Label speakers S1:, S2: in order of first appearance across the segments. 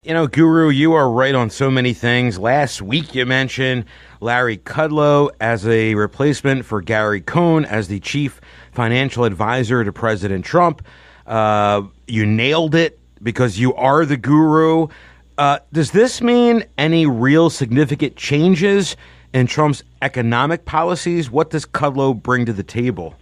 S1: Guru, you are right on so many things. Last week you mentioned Larry Kudlow as a replacement for Gary Cohn as the chief financial advisor to President Trump. You nailed it because you are the guru. Does this mean any real significant changes in Trump's economic policies? What does Kudlow bring to the table?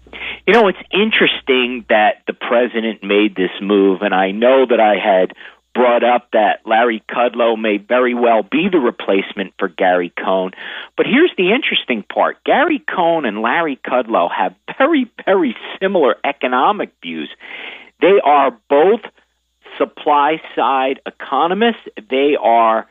S2: It's interesting that the president made this move, and I know that I had brought up that Larry Kudlow may very well be the replacement for Gary Cohn. But here's the interesting part. Gary Cohn and Larry Kudlow have very, very similar economic views. They are both supply-side economists. They are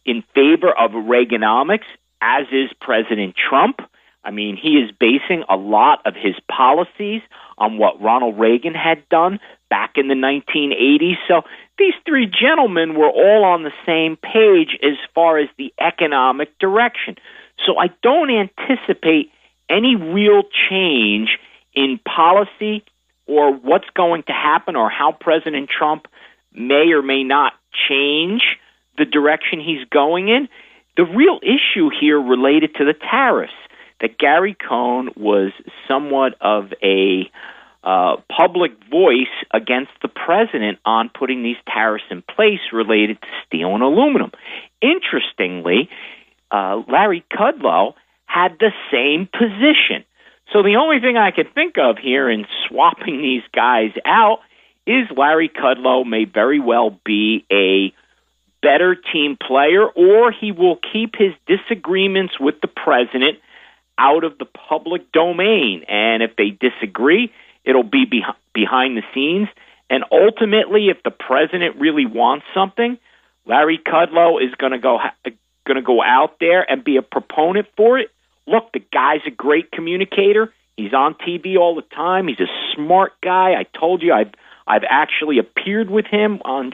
S2: in favor of Reaganomics, as is President Trump. I mean, he is basing a lot of his policies on what Ronald Reagan had done back in the 1980s. So these three gentlemen were all on the same page as far as the economic direction. So I don't anticipate any real change in policy or what's going to happen or how President Trump may or may not change the direction he's going in. The real issue here related to the tariffs, that Gary Cohn was somewhat of a public voice against the president on putting these tariffs in place related to steel and aluminum. Interestingly, Larry Kudlow had the same position. So the only thing I could think of here in swapping these guys out is Larry Kudlow may very well be a better team player, or he will keep his disagreements with the president out of the public domain. And if they disagree, it'll be behind the scenes. And ultimately, if the president really wants something, Larry Kudlow is going to go out there and be a proponent for it. Look, the guy's a great communicator. He's on TV all the time. He's a smart guy. I told you I've actually appeared with him on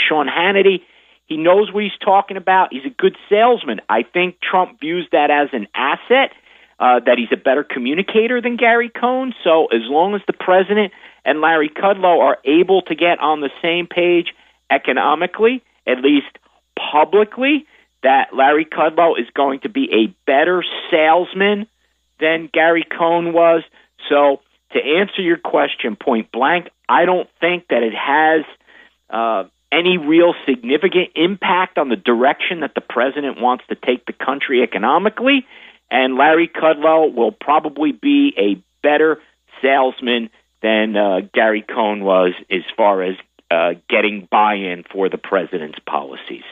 S2: Sean Hannity. He knows what he's talking about. He's a good salesman. I think Trump views that as an asset, that he's a better communicator than Gary Cohn. So as long as the president and Larry Kudlow are able to get on the same page economically, at least publicly, that Larry Kudlow is going to be a better salesman than Gary Cohn was. So to answer your question point blank, I don't think that it has any real significant impact on the direction that the president wants to take the country economically. And Larry Kudlow will probably be a better salesman than Gary Cohn was as far as getting buy-in for the president's policies.